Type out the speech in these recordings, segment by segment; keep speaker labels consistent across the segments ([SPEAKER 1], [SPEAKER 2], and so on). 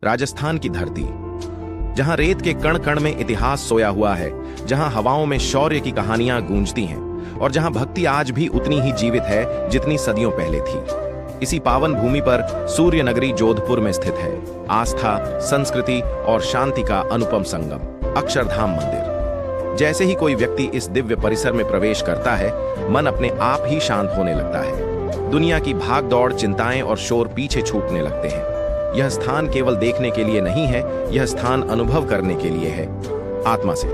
[SPEAKER 1] राजस्थान की धरती, जहां रेत के कण कण में इतिहास सोया हुआ है, जहां हवाओं में शौर्य की कहानियां गूंजती हैं और जहां भक्ति आज भी उतनी ही जीवित है जितनी सदियों पहले थी। इसी पावन भूमि पर सूर्य नगरी जोधपुर में स्थित है आस्था, संस्कृति और शांति का अनुपम संगम अक्षरधाम मंदिर। जैसे ही कोई व्यक्ति इस दिव्य परिसर में प्रवेश करता है, मन अपने आप ही शांत होने लगता है। दुनिया की भाग दौड़, चिंताएं और शोर पीछे छूटने लगते हैं। यह स्थान केवल देखने के लिए नहीं है, यह स्थान अनुभव करने के लिए है, आत्मा से।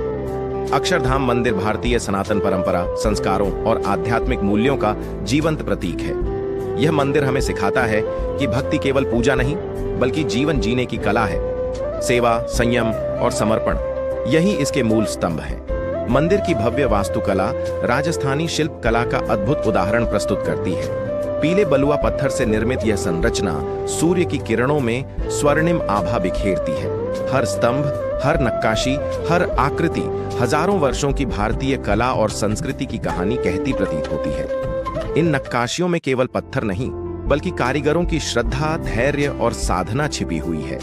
[SPEAKER 1] अक्षरधाम मंदिर भारतीय सनातन परंपरा, संस्कारों और आध्यात्मिक मूल्यों का जीवंत प्रतीक है। यह मंदिर हमें सिखाता है कि भक्ति केवल पूजा नहीं, बल्कि जीवन जीने की कला है। सेवा, संयम और समर्पण, यही इसके मूल स्तंभ हैं। मंदिर की भव्य वास्तुकला राजस्थानी शिल्प कला का अद्भुत उदाहरण प्रस्तुत करती है। पीले बलुआ पत्थर से निर्मित यह संरचना सूर्य की किरणों में स्वर्णिम आभा बिखेरती है। हर स्तंभ, हर नक्काशी, हर आकृति हजारों वर्षों की भारतीय कला और संस्कृति की कहानी कहती प्रतीत होती है। इन नक्काशियों में केवल पत्थर नहीं, बल्कि कारीगरों की श्रद्धा, धैर्य और साधना छिपी हुई है।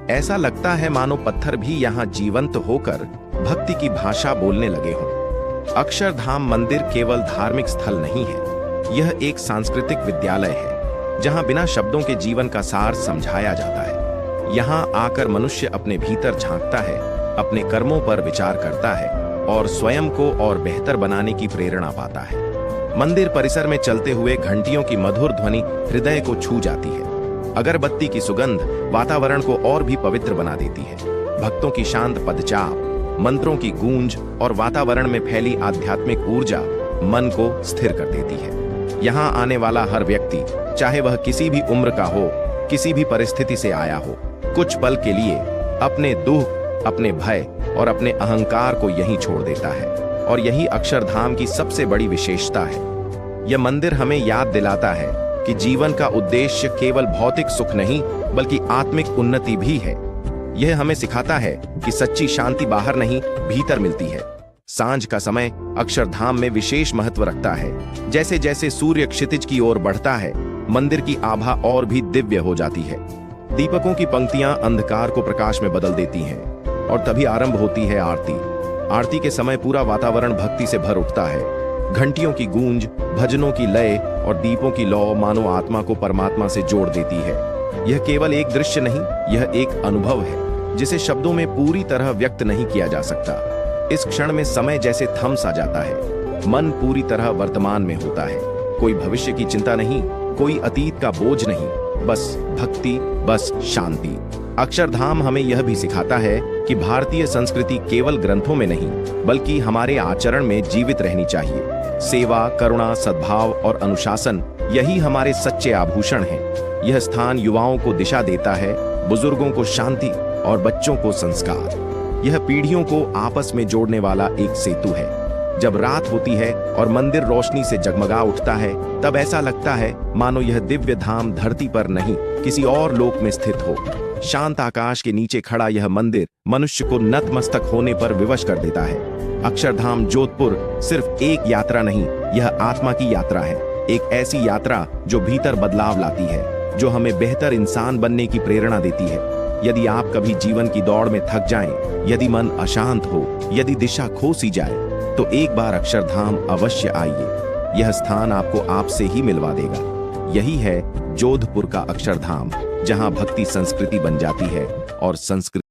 [SPEAKER 1] ऐसा लगता है मानो पत्थर भी यहाँ जीवंत होकर भक्ति की भाषा बोलने लगे हों। अक्षरधाम मंदिर केवल धार्मिक स्थल नहीं है, यह एक सांस्कृतिक विद्यालय है, जहां बिना शब्दों के जीवन का सार समझाया जाता है। यहां आकर मनुष्य अपने भीतर झांकता है, अपने कर्मों पर विचार करता है और स्वयं को और बेहतर बनाने की प्रेरणा पाता है। मंदिर परिसर में चलते हुए घंटियों की मधुर ध्वनि हृदय को छू जाती है। अगरबत्ती की सुगंध वातावरण को और भी पवित्र बना देती है। भक्तों की शांत पदचाप, मंत्रों की गूंज और वातावरण में फैली आध्यात्मिक ऊर्जा मन को स्थिर कर देती है। यहाँ आने वाला हर व्यक्ति, चाहे वह किसी भी उम्र का हो, किसी भी परिस्थिति से आया हो, कुछ पल के लिए अपने दुख, अपने भय और अपने अहंकार को यहीं छोड़ देता है। और यही अक्षरधाम की सबसे बड़ी विशेषता है। यह मंदिर हमें याद दिलाता है कि जीवन का उद्देश्य केवल भौतिक सुख नहीं, बल्कि आत्मिक उन्नति भी है। यह हमें सिखाता है कि सच्ची शांति बाहर नहीं, भीतर मिलती है। सांझ का समय अक्षरधाम में विशेष महत्व रखता है। जैसे जैसे सूर्य क्षितिज की ओर बढ़ता है, मंदिर की आभा और भी दिव्य हो जाती है। दीपकों की पंक्तियां अंधकार को प्रकाश में बदल देती हैं और तभी आरंभ होती है आरती। आरती के समय पूरा वातावरण भक्ति से भर उठता है। घंटियों की गूंज, भजनों की लय और दीपों की लौ मानो आत्मा को परमात्मा से जोड़ देती है। यह केवल एक दृश्य नहीं, यह एक अनुभव है जिसे शब्दों में पूरी तरह व्यक्त नहीं किया जा सकता। इस क्षण में समय जैसे थम सा जाता है, मन पूरी तरह वर्तमान में होता है। कोई भविष्य की चिंता नहीं, कोई अतीत का बोझ नहीं, बस भक्ति, बस शांति। अक्षरधाम हमें यह भी सिखाता है कि भारतीय संस्कृति केवल ग्रंथों में नहीं, बल्कि हमारे आचरण में जीवित रहनी चाहिए। सेवा, करुणा, सद्भाव और अनुशासन, यही हमारे सच्चे आभूषण हैं। यह स्थान युवाओं को दिशा देता है, बुजुर्गों को शांति और बच्चों को संस्कार। यह पीढ़ियों को आपस में जोड़ने वाला एक सेतु है। जब रात होती है और मंदिर रोशनी से जगमगा उठता है, तब ऐसा लगता है मानो यह दिव्य धाम धरती पर नहीं, किसी और लोक में स्थित हो। शांत आकाश के नीचे खड़ा यह मंदिर मनुष्य को नतमस्तक होने पर विवश कर देता है। अक्षरधाम जोधपुर सिर्फ एक यात्रा नहीं, यह आत्मा की यात्रा है। एक ऐसी यात्रा जो भीतर बदलाव लाती है, जो हमें बेहतर इंसान बनने की प्रेरणा देती है। यदि आप कभी जीवन की दौड़ में थक जाएं, यदि मन अशांत हो, यदि दिशा खो सी जाए, तो एक बार अक्षरधाम अवश्य आइए। यह स्थान आपको आपसे ही मिलवा देगा। यही है जोधपुर का अक्षरधाम, जहां भक्ति संस्कृति बन जाती है और संस्कृति